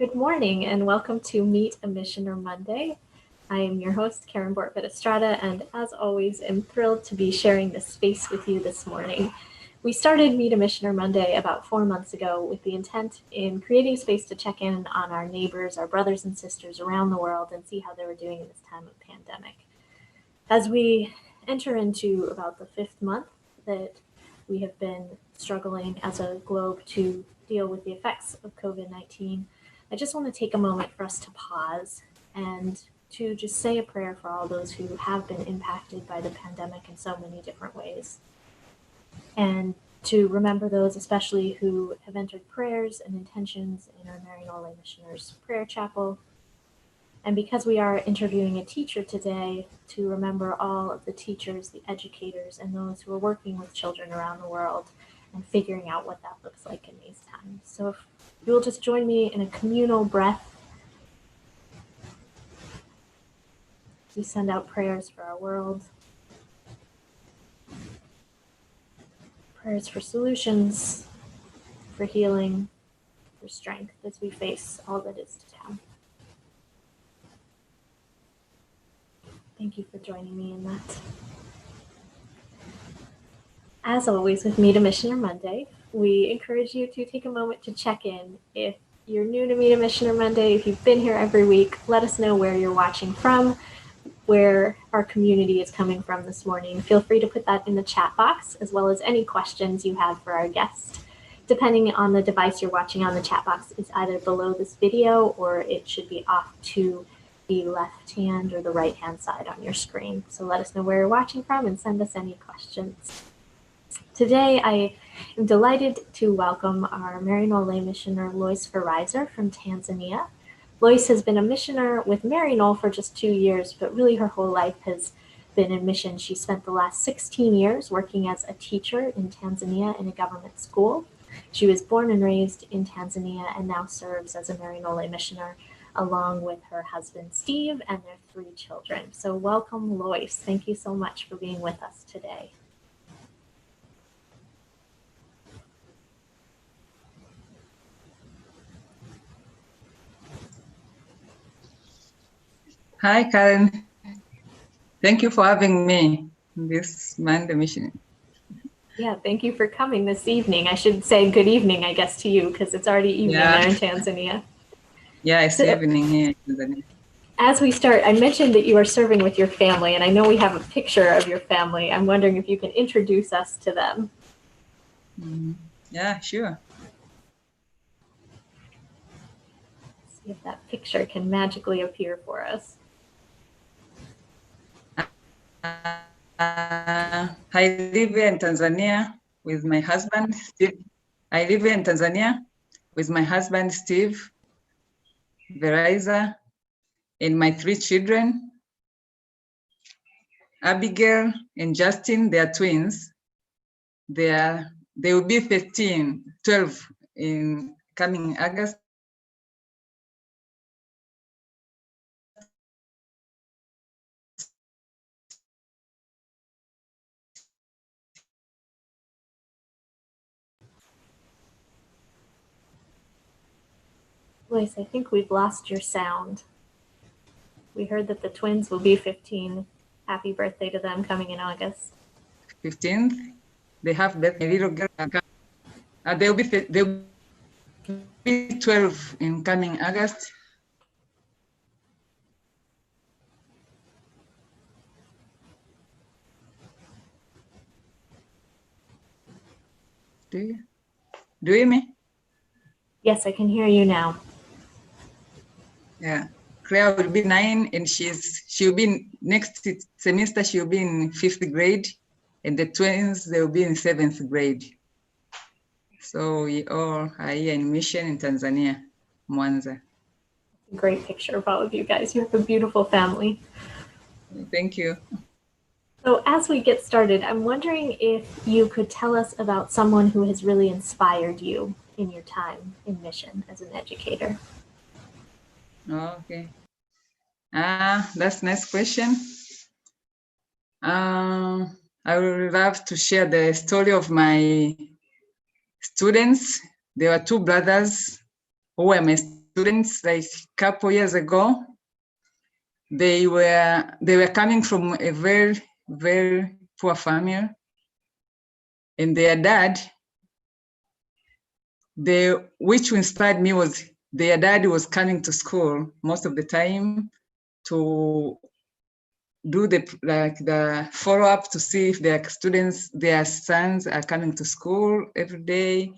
Good morning and welcome to Meet a Missioner Monday. I am your host, Karen Bortvet-Estrada, and as always, am thrilled to be sharing this space with you this morning. We started Meet a Missioner Monday about 4 months ago with the intent in creating space to check in on our neighbors, our brothers and sisters around the world, and see how they were doing in this time of pandemic. As we enter into about the 5th month that we have been struggling as a globe to deal with the effects of COVID-19, I just want to take a moment for us to pause and to just say a prayer for all those who have been impacted by the pandemic in so many different ways. And to remember those especially who have entered prayers and intentions in our Maryknoll Missioners Prayer Chapel. And because we are interviewing a teacher today, to remember all of the teachers, the educators, and those who are working with children around the world and figuring out what that looks like in these times. So if you will just join me in a communal breath. We send out prayers for our world, prayers for solutions, for healing, for strength as we face all that is to come. Thank you for joining me in that. As always with Meet a Missioner Monday, we encourage you to take a moment to check in. If you're new to Meet a Missioner Monday, if you've been here every week, let us know where you're watching from, where our community is coming from this morning. Feel free to put that in the chat box, as well as any questions you have for our guest. Depending on the device you're watching on, the chat box is either below this video or it should be off to the left hand or the right hand side on your screen. So let us know where you're watching from and send us any questions. Today, I am delighted to welcome our Maryknoll missioner, Loyce Veryser from Tanzania. Loyce has been a missioner with Maryknoll for just 2 years, but really her whole life has been in mission. She spent the last 16 years working as a teacher in Tanzania in a government school. She was born and raised in Tanzania and now serves as a Maryknoll missioner along with her husband, Steve, and their 3 children. So welcome, Loyce. Thank you so much for being with us today. Hi, Karen. Thank you for having me this Monday mission. Yeah, thank you for coming this evening. I should say good evening, I guess, to you, because it's already evening there in Tanzania. Yeah, it's evening here in Tanzania. As we start, I mentioned that you are serving with your family, and I know we have a picture of your family. I'm wondering if you can introduce us to them. Yeah, sure. See if that picture can magically appear for us. I live in Tanzania with my husband, Steve. I live in Tanzania with my husband, Steve Veryser, and my 3 children, Abigail and Justin. They are twins. They will be 12 in coming August. Loyce, I think we've lost your sound. We heard that the twins will be 15. Happy birthday to them coming in August. 15th. They have that little girl. They'll be 12 in coming August. Do you hear me? Yes, I can hear you now. Yeah. Claire will be 9, and she'll be next semester. She'll be in 5th grade, and the twins, they'll be in 7th grade. So we all are here in mission in Tanzania, Mwanza. Great picture of all of you guys. You have a beautiful family. Thank you. So as we get started, I'm wondering if you could tell us about someone who has really inspired you in your time in mission as an educator. Okay. That's a nice question. I would love to share the story of my students. There were 2 brothers who were my students like couple years ago. They were coming from a very, very poor family, and their dad, which inspired me was their dad was coming to school most of the time to do the follow-up to see if their sons are coming to school every day.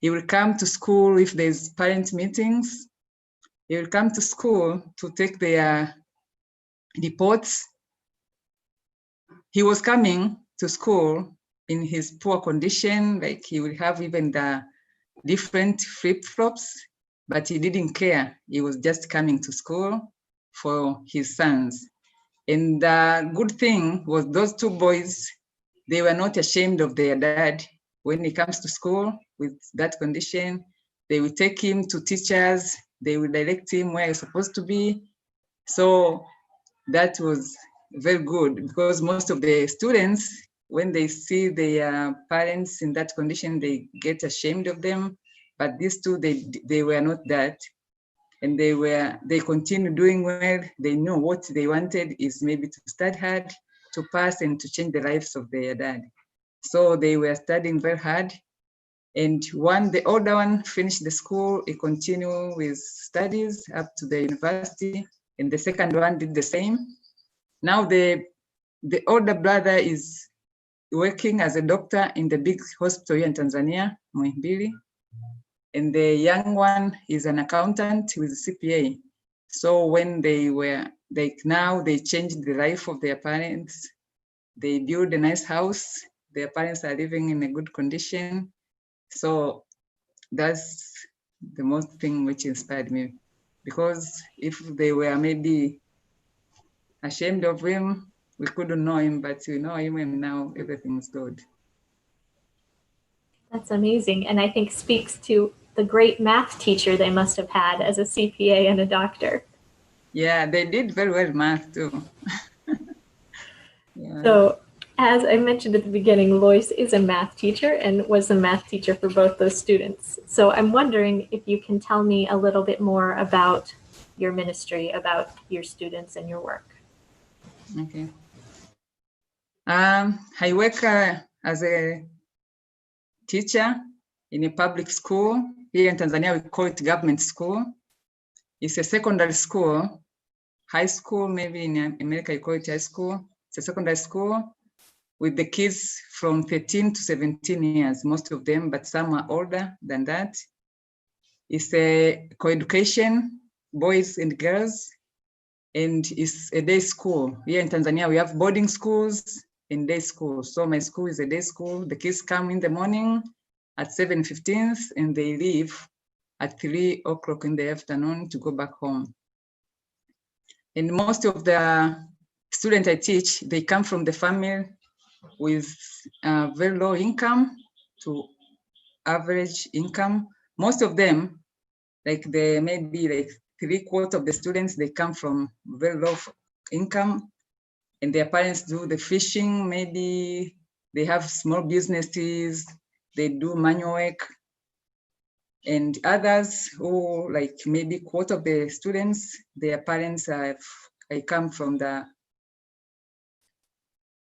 He will come to school if there's parent meetings. He will come to school to take their reports. He was coming to school in his poor condition, like he will have even the different flip-flops, but he didn't care. He was just coming to school for his sons. And the good thing was those two boys, they were not ashamed of their dad. When he comes to school with that condition, they will take him to teachers, they will direct him where he's supposed to be. So that was very good, because most of the students, when they see their parents in that condition, they get ashamed of them. But these two, they were not that. And they continued doing well. They knew what they wanted is maybe to study hard, to pass, and to change the lives of their dad. So they were studying very hard. And the older one finished the school, he continued with studies up to the university, and the second one did the same. Now the older brother is working as a doctor in the big hospital here in Tanzania, Muhimbili. And the young one is an accountant with a CPA. So when now they changed the life of their parents. They built a nice house. Their parents are living in a good condition. So that's the most thing which inspired me. Because if they were maybe ashamed of him, we couldn't know him, but we know him, and now everything's good. That's amazing, and I think speaks to the great math teacher they must have had as a CPA and a doctor. Yeah, they did very well math too. Yeah. So, as I mentioned at the beginning, Loyce is a math teacher and was a math teacher for both those students. So I'm wondering if you can tell me a little bit more about your ministry, about your students and your work. Okay. I work as a teacher in a public school. Here in Tanzania, we call it government school. It's a secondary school, high school, maybe in America you call it high school. It's a secondary school with the kids from 13 to 17 years, most of them, but some are older than that. It's a co-education, boys and girls, and it's a day school. Here in Tanzania, we have boarding schools and day schools. So my school is a day school. The kids come in the morning at 7:15 and they leave at 3 o'clock in the afternoon to go back home. And most of the students I teach, they come from the family with very low income to average income. Most of them, like maybe like 3/4 of the students, they come from very low income, and their parents do the fishing. Maybe they have small businesses, they do manual work. And others who, like maybe 1/4 of the students, their parents come from the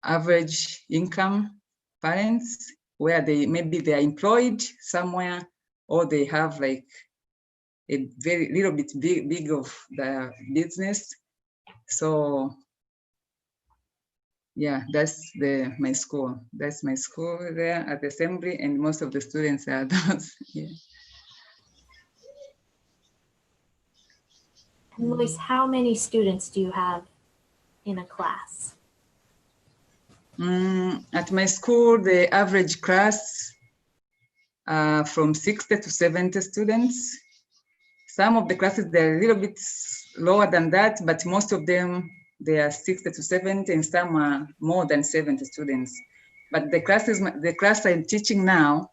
average income parents, where maybe they are employed somewhere, or they have like a very little bit big of the business. So yeah, that's my school. That's my school there at the assembly, and most of the students are those. Yeah. And Loyce, how many students do you have in a class? At my school, the average class from 60 to 70 students. Some of the classes, they're a little bit lower than that, but most of them, they are 60 to 70, and some are more than 70 students. But the class I'm teaching now,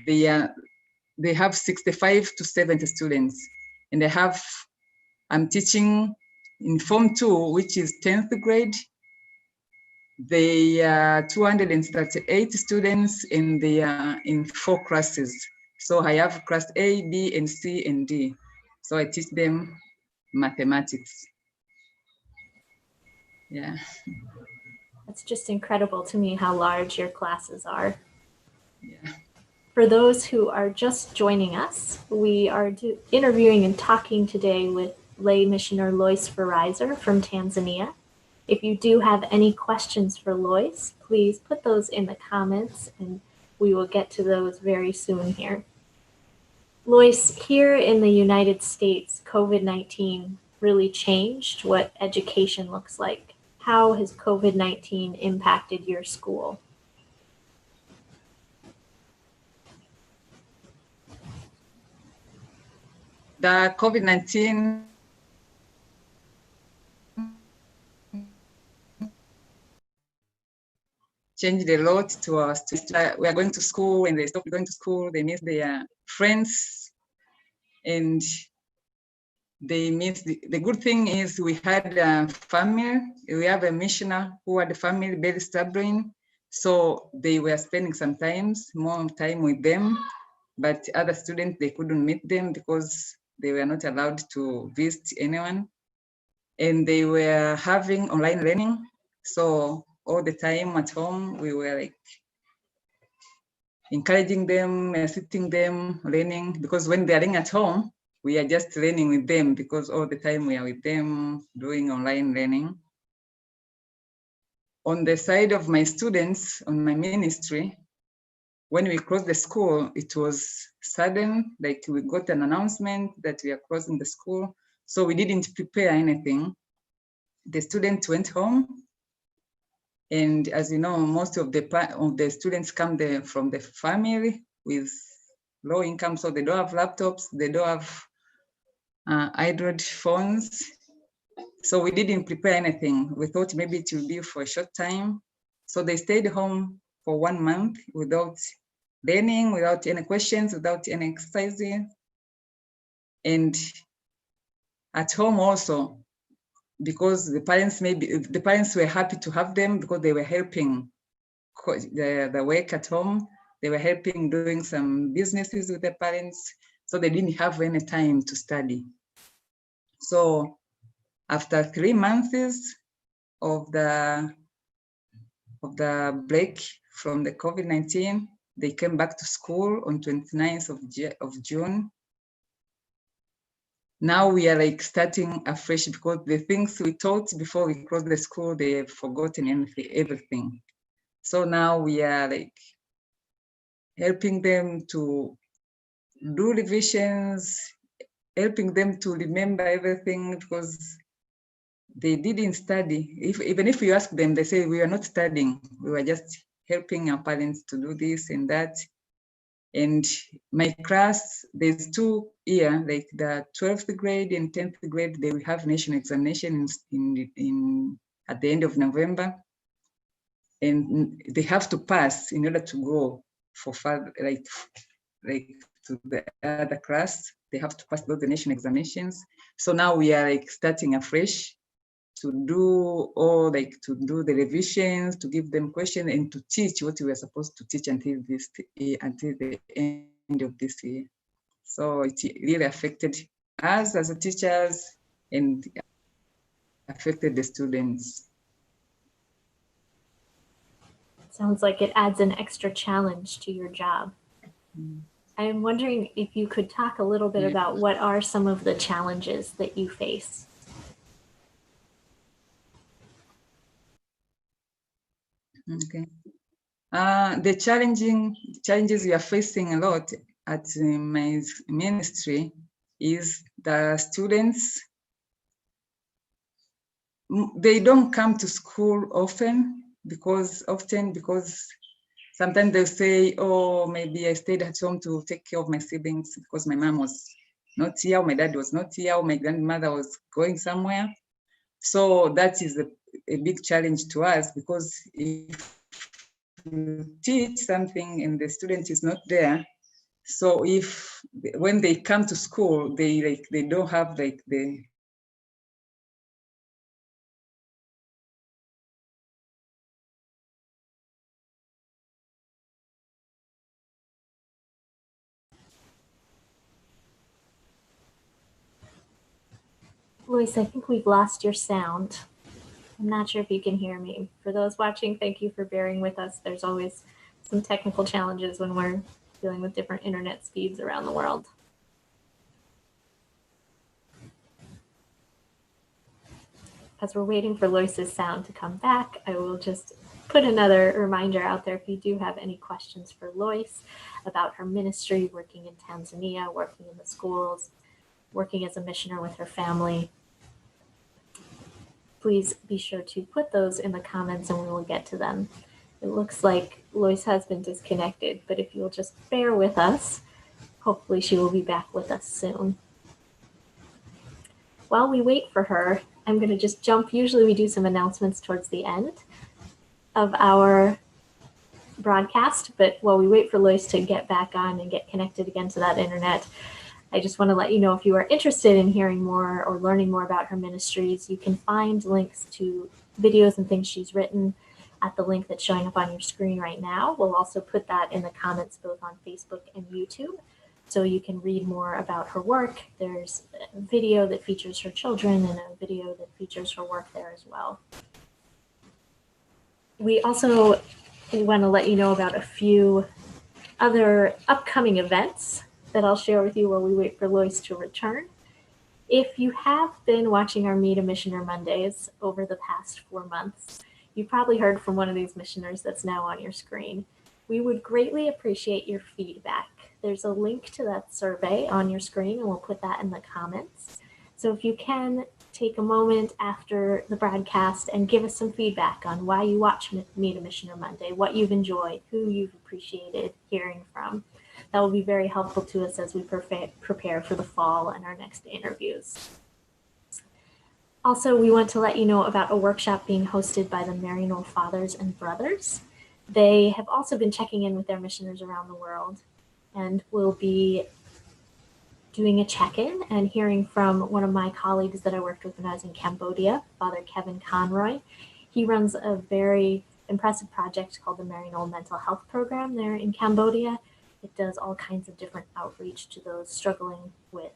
they have 65 to 70 students. And I'm teaching in Form 2, which is 10th grade. They are 238 students, and they are in 4 classes. So I have class A, B, and C, and D. So I teach them mathematics. Yeah. It's just incredible to me how large your classes are. Yeah. For those who are just joining us, we are interviewing and talking today with lay missioner Loyce Veryser from Tanzania. If you do have any questions for Loyce, please put those in the comments and we will get to those very soon here. Loyce, here in the United States, COVID-19 really changed what education looks like. How has COVID-19 impacted your school? The COVID-19 changed a lot to our students. We are going to school and they stop going to school, they miss their friends, and they miss the good thing is we had a family. We have a missioner who had a family very stubborn, so they were spending sometimes more time with them, but other students, they couldn't meet them because they were not allowed to visit anyone, and they were having online learning. So all the time at home, we were like encouraging them, assisting them, learning, because when they're learning at home, we are just learning with them because all the time we are with them doing online learning. On the side of my students, on my ministry, when we closed the school, it was sudden, like we got an announcement that we are closing the school. So we didn't prepare anything. The students went home. And as you know, most of the students come from the family with low income, so they don't have laptops, they don't have Android phones. So we didn't prepare anything. We thought maybe it will be for a short time. So they stayed home for 1 month without learning, without any questions, without any exercises. And at home also, because the parents were happy to have them because they were helping the work at home. They were helping doing some businesses with their parents. So they didn't have any time to study. So after 3 months of the break from the COVID-19, they came back to school on 29th of June. Now we are like starting afresh because the things we taught before we closed the school, they have forgotten everything. So now we are like helping them to do revisions, helping them to remember everything because they didn't study. Even if you ask them, they say, we are not studying. We were just helping our parents to do this and that. And my class, there's 2 years, like the 12th grade and 10th grade, they will have national examination at the end of November. And they have to pass in order to go for further, like to the other class. They have to pass those national examinations. So now we are like starting afresh to do the revisions, to give them questions, and to teach what we were supposed to teach until the end of this year. So it really affected us as teachers and affected the students. Sounds like it adds an extra challenge to your job. I am wondering if you could talk a little bit about what are some of the challenges that you face. Okay. The challenges we are facing a lot at my ministry is the students, they don't come to school often because sometimes they'll say, oh, maybe I stayed at home to take care of my siblings because my mom was not here, or my dad was not here, or my grandmother was going somewhere. So that is a big challenge to us because if you teach something and the student is not there, so when they come to school, they don't have the Loyce, I think we've lost your sound. I'm not sure if you can hear me. For those watching, thank you for bearing with us. There's always some technical challenges when we're dealing with different internet speeds around the world. As we're waiting for Loyce's sound to come back, I will just put another reminder out there if you do have any questions for Loyce about her ministry, working in Tanzania, working in the schools, working as a missioner with her family. Please be sure to put those in the comments and we will get to them. It looks like Loyce has been disconnected, but if you'll just bear with us, hopefully she will be back with us soon. While we wait for her, I'm going to just jump. Usually we do some announcements towards the end of our broadcast, but while we wait for Loyce to get back on and get connected again to that internet, I just want to let you know if you are interested in hearing more or learning more about her ministries, you can find links to videos and things she's written at the link that's showing up on your screen right now. We'll also put that in the comments both on Facebook and YouTube, so you can read more about her work. There's a video that features her children and a video that features her work there as well. We also want to let you know about a few other upcoming events that I'll share with you while we wait for Loyce to return. If you have been watching our Meet a Missioner Mondays over the past 4 months, you probably heard from one of these missioners that's now on your screen. We would greatly appreciate your feedback. There's a link to that survey on your screen, and we'll put that in the comments. So if you can, take a moment after the broadcast and give us some feedback on why you watch Meet a Missioner Monday, what you've enjoyed, who you've appreciated hearing from. That will be very helpful to us as we prepare for the fall and our next interviews. Also, we want to let you know about a workshop being hosted by the Maryknoll Fathers and Brothers. They have also been checking in with their missioners around the world and will be doing a check-in and hearing from one of my colleagues that I worked with when I was in Cambodia, Father Kevin Conroy. He runs a very impressive project called the Maryknoll Mental Health Program there in Cambodia. It does all kinds of different outreach to those struggling with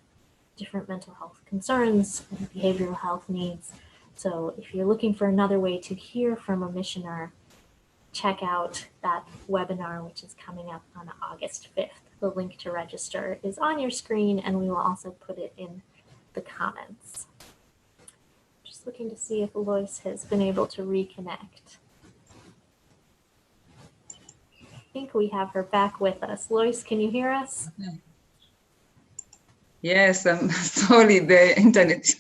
different mental health concerns and behavioral health needs. So if you're looking for another way to hear from a missioner, check out that webinar, which is coming up on August 5th. The link to register is on your screen, and we will also put it in the comments. Just looking to see if Loyce has been able to reconnect. I think we have her back with us. Loyce, can you hear us? Yes, I'm sorry, the internet.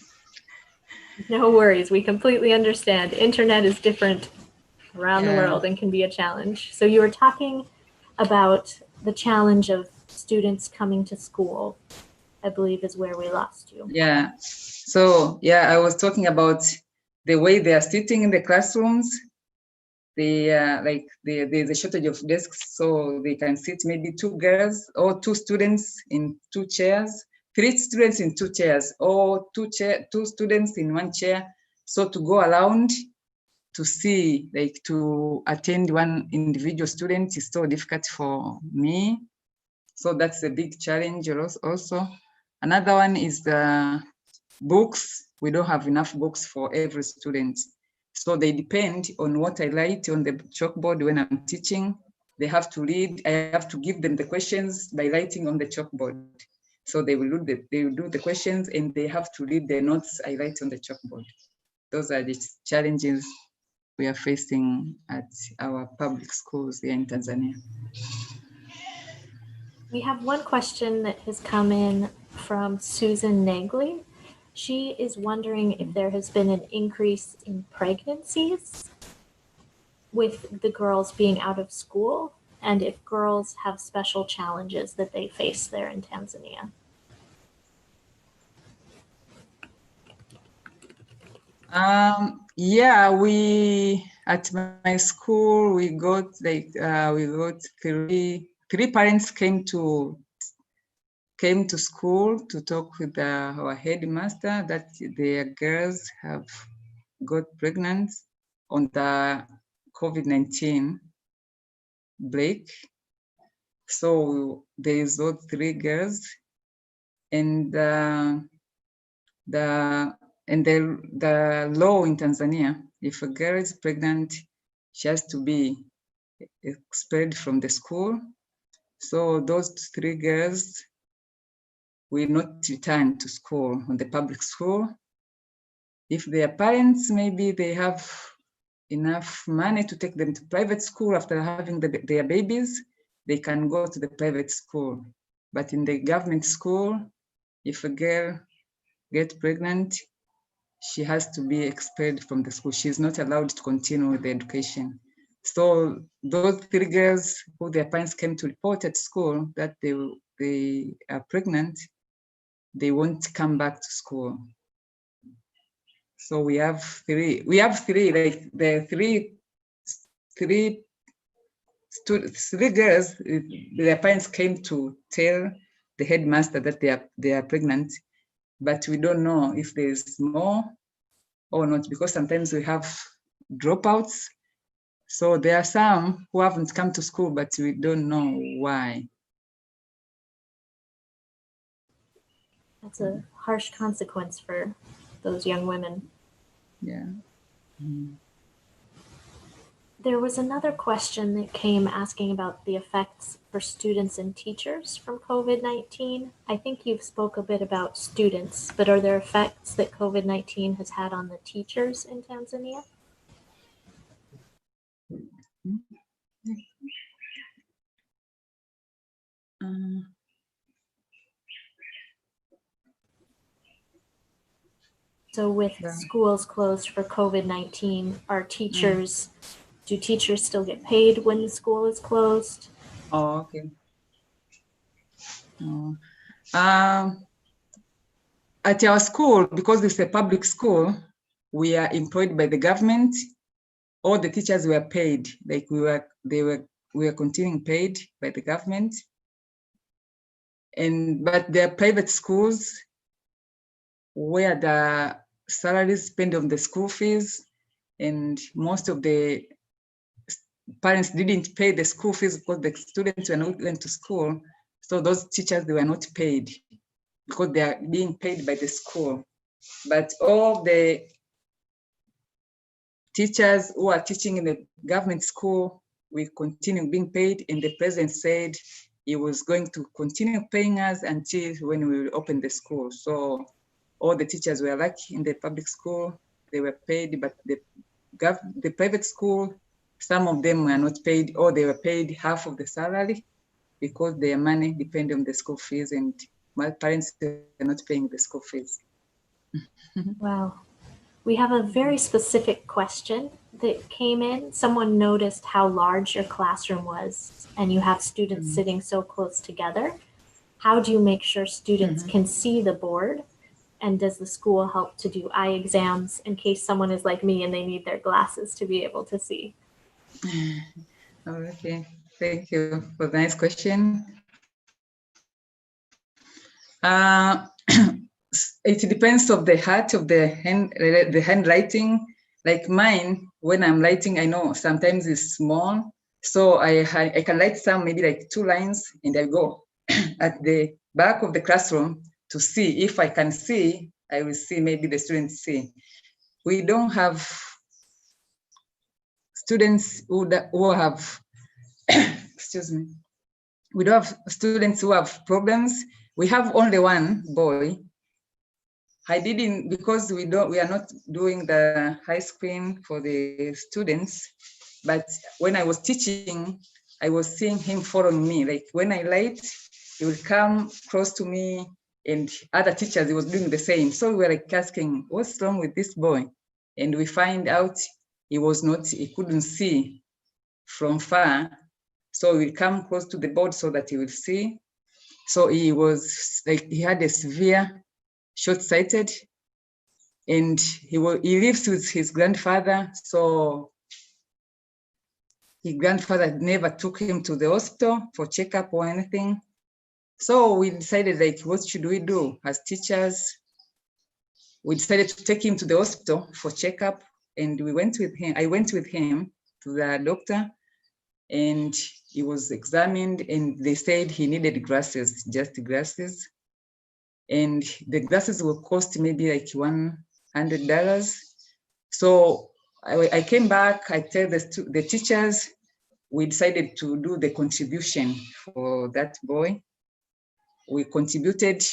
No worries, we completely understand. Internet is different around the world and can be a challenge. So you were talking about the challenge of students coming to school, I believe is where we lost you. Yeah, so yeah, I was talking about the way they are sitting in the classrooms. There's a shortage of desks, so they can sit maybe 2 girls or 2 students in 2 chairs, 3 students in 2 chairs, or 2 students in 1 chair. So to go around to see, like to attend one individual student is so difficult for me. So that's a big challenge also. Another one is the books. We don't have enough books for every student. So they depend on what I write on the chalkboard when I'm teaching. They have to read. I have to give them the questions by writing on the chalkboard. So they will do the questions and they have to read the notes I write on the chalkboard. Those are the challenges we are facing at our public schools here in Tanzania. We have one question that has come in from Susan Nagley. She is wondering if there has been an increase in pregnancies with the girls being out of school and if girls have special challenges that they face there in Tanzania. Yeah, we at my school we got three parents came to school to talk with our headmaster that their girls have got pregnant on the COVID-19 break. So there is those 3 girls, and the and the law in Tanzania, if a girl is pregnant, she has to be expelled from the school. So those 3 girls will not return to school, on the public school. If their parents, maybe they have enough money to take them to private school after having their babies, they can go to the private school. But in the government school, if a girl gets pregnant, she has to be expelled from the school. She's not allowed to continue with the education. So those 3 girls who their parents came to report at school that they are pregnant, they won't come back to school. So we have three, like the three girls, their parents came to tell the headmaster that they are pregnant, but we don't know if there's more or not, because sometimes we have dropouts. So there are some who haven't come to school, but we don't know why. That's a harsh consequence for those young women. Yeah. Mm. There was another question that came asking about the effects for students and teachers from COVID-19. I think you've spoke a bit about students, but are there effects that COVID-19 has had on the teachers in Tanzania? So with schools closed for COVID-19, are teachers, do teachers still get paid when the school is closed? Oh, okay. At our school, because it's a public school, we are employed by the government. All the teachers were paid, like we were continuing paid by the government. But there are private schools where the salaries depend on the school fees, and most of the parents didn't pay the school fees because the students were not going to school. So those teachers, they were not paid because they are being paid by the school. But all the teachers who are teaching in the government school will continue being paid, and the president said he was going to continue paying us until when we will open the school. So all the teachers were lucky in the public school, they were paid, but the private school, some of them were not paid, or they were paid half of the salary because their money depends on the school fees, and my parents are not paying the school fees. Wow. We have a very specific question that came in. Someone noticed how large your classroom was, and you have students sitting so close together. How do you make sure students can see the board? And does the school help to do eye exams in case someone is like me and they need their glasses to be able to see? Okay, thank you for the nice question. It depends of the height of the handwriting. Like mine, when I'm writing, I know sometimes it's small, so I can write some, maybe like 2 lines, and I go at the back of the classroom to see. If I can see, I will see, maybe the students see. We don't have students who have, excuse me, we don't have students who have problems. We have only one boy. I didn't, because we are not doing the high screen for the students, but when I was teaching, I was seeing him following me. Like when I write, he would come close to me, and other teachers, he was doing the same. So we were like asking, what's wrong with this boy? And we find out he couldn't see from far. So we come close to the board so that he will see. So he was like, he had a severe short-sighted, and he lives with his grandfather. So his grandfather never took him to the hospital for checkup or anything. So we decided, like, what should we do as teachers? We decided to take him to the hospital for checkup, and we went with him. I went with him to the doctor, and he was examined, and they said he needed glasses, just glasses. And the glasses will cost maybe like 100 $100. So I came back, I tell the teachers, we decided to do the contribution for that boy. We contributed,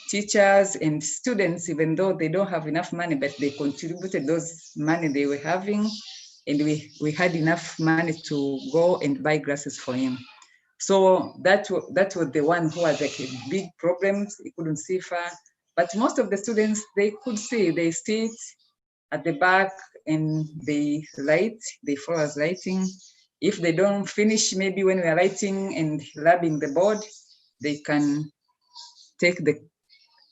teachers and students, even though they don't have enough money, but they contributed those money they were having, and we had enough money to go and buy glasses for him. So that was the one who had like a big problems. He couldn't see far, but most of the students, they could see. They sit at the back and they write. They follow us writing. If they don't finish, maybe when we are writing and rubbing the board, they can take the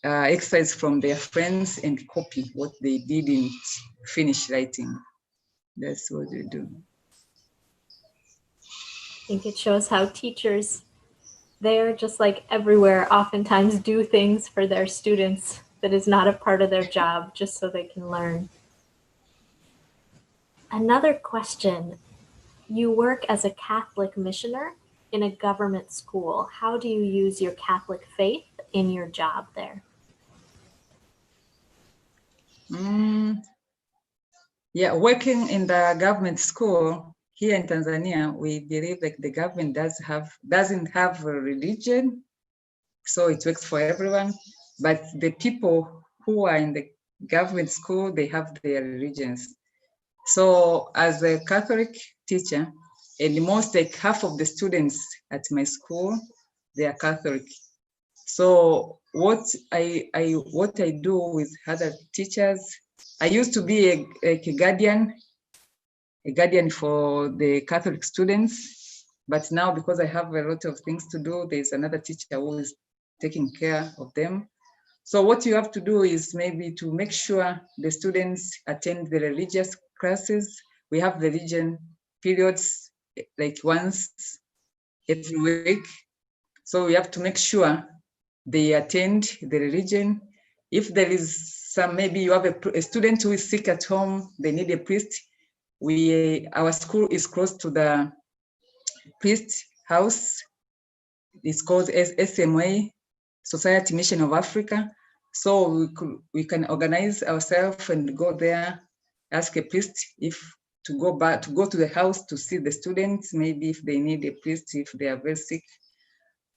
exercise from their friends and copy what they didn't finish writing. That's what we do. I think it shows how teachers, they're just like everywhere, oftentimes do things for their students that is not a part of their job, just so they can learn. Another question, you work as a Catholic missioner in a government school. How do you use your Catholic faith in your job there? Yeah, working in the government school here in Tanzania, we believe like the government doesn't have a religion, so it works for everyone. But the people who are in the government school, they have their religions. So as a Catholic teacher, and most like half of the students at my school, they are Catholic. So what I do with other teachers, I used to be a guardian for the Catholic students, but now because I have a lot of things to do, there's another teacher who is taking care of them. So what you have to do is maybe to make sure the students attend the religious classes. We have religion periods like once every week. So we have to make sure they attend the religion. If there is some, maybe you have a student who is sick at home, they need a priest. Our school is close to the priest house. It's called SMA, Society Mission of Africa. So we can organize ourselves and go there, ask a priest to go to the house to see the students, maybe if they need a priest, if they are very sick,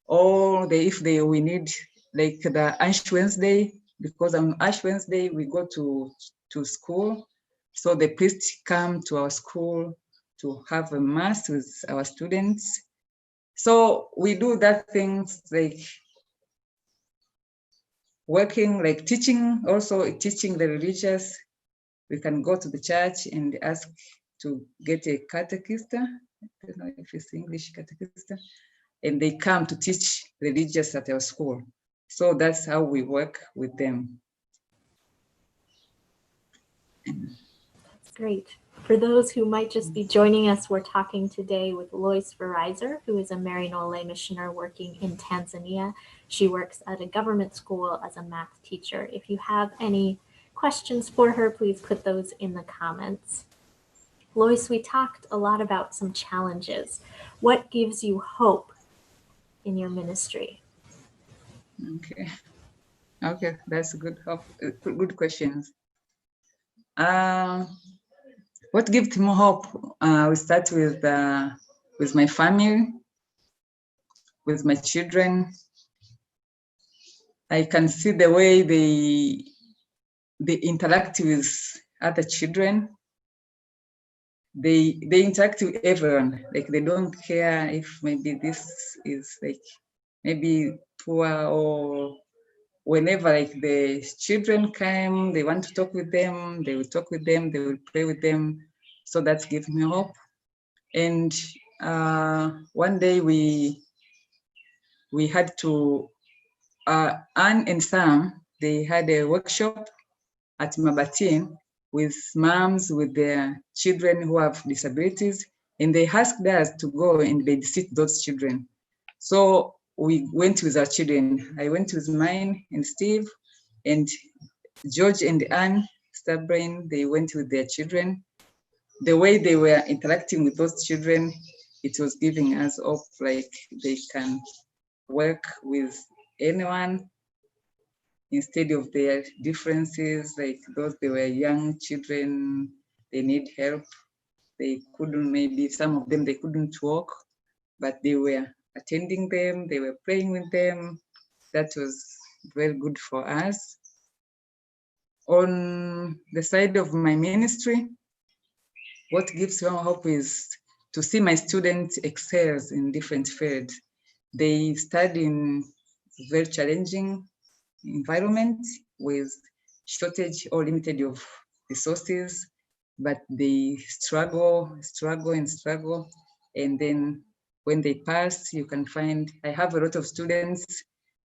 or we need like the Ash Wednesday, because on Ash Wednesday we go to school. So the priests come to our school to have a mass with our students. So we do that things like working, like teaching, also teaching the religious. We can go to the church and ask to get a catechist. I don't know if it's English catechist. And they come to teach religious at our school. So that's how we work with them. That's great. For those who might just be joining us, we're talking today with Loyce Veryser, who is a Maryknoll lay missioner working in Tanzania. She works at a government school as a math teacher. If you have any questions for her, please put those in the comments. Loyce, we talked a lot about some challenges. What gives you hope in your ministry? Okay, that's good questions. What gives me hope? We start with my family, with my children. I can see the way they interact with other children. They interact with everyone. Like they don't care if maybe this is like maybe poor, or whenever like the children come, they want to talk with them, they will talk with them, they will play with them. So that gives me hope. And one day we had to, Anne and Sam, they had a workshop at Mabatin with moms with their children who have disabilities, and they asked us to go and babysit those children. So we went with our children. I went with mine and Steve, and George and Anne Starbrain, they went with their children. The way they were interacting with those children, it was giving us hope, like they can work with anyone. instead of their differences, like those, they were young children, they need help. They couldn't, maybe some of them, they couldn't walk, but they were attending them, they were praying with them. That was very good for us. On the side of my ministry, what gives me hope is to see my students excel in different fields. They study in very challenging environment with shortage or limited of resources, but they struggle. And then when they pass, you can find, I have a lot of students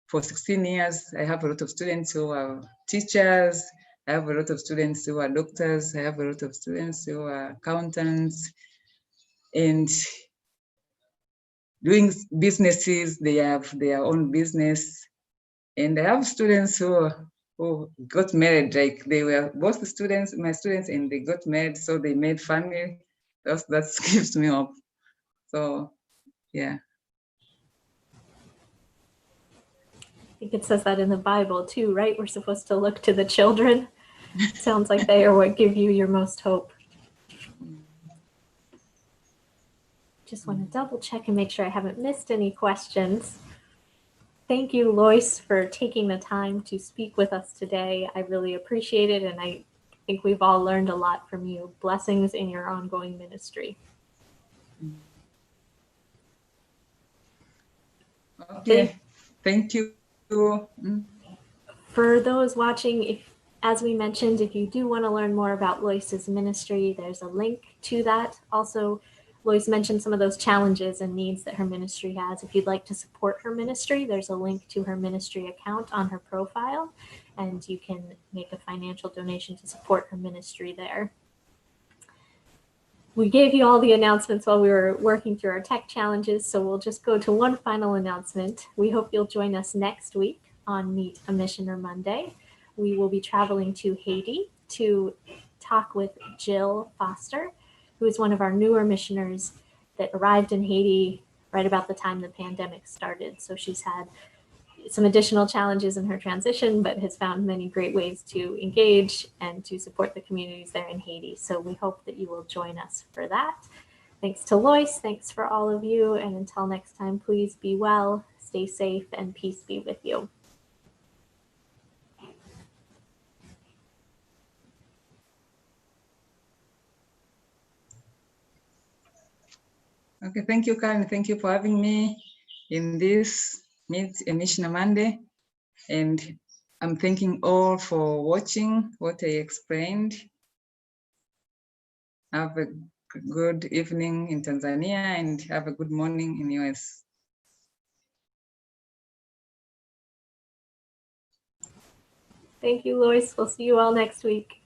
for 16 years. I have a lot of students who are teachers. I have a lot of students who are doctors. I have a lot of students who are accountants and doing businesses. They have their own business. And I have students who got married, like they were both students, my students, and they got married, so they made family. That gives me hope. So, yeah. I think it says that in the Bible too, right? We're supposed to look to the children. Sounds like they are what give you your most hope. Just want to double check and make sure I haven't missed any questions. Thank you, Loyce, for taking the time to speak with us today. I really appreciate it, and I think we've all learned a lot from you. Blessings in your ongoing ministry. Okay, thank you. For those watching, as we mentioned, if you do want to learn more about Loyce's ministry, there's a link to that. Also, Loyce mentioned some of those challenges and needs that her ministry has. If you'd like to support her ministry, there's a link to her ministry account on her profile, and you can make a financial donation to support her ministry there. We gave you all the announcements while we were working through our tech challenges, so we'll just go to one final announcement. We hope you'll join us next week on Meet a Missioner Monday. We will be traveling to Haiti to talk with Jill Foster, who is one of our newer missioners that arrived in Haiti right about the time the pandemic started. So she's had some additional challenges in her transition, but has found many great ways to engage and to support the communities there in Haiti. So we hope that you will join us for that. Thanks to Loyce, thanks for all of you, and until next time, please be well, stay safe, and peace be with you. Okay, thank you, Karen. Thank you for having me in this Meet a Missioner Monday. And I'm thanking all for watching what I explained. Have a good evening in Tanzania and have a good morning in US. Thank you, Loyce. We'll see you all next week.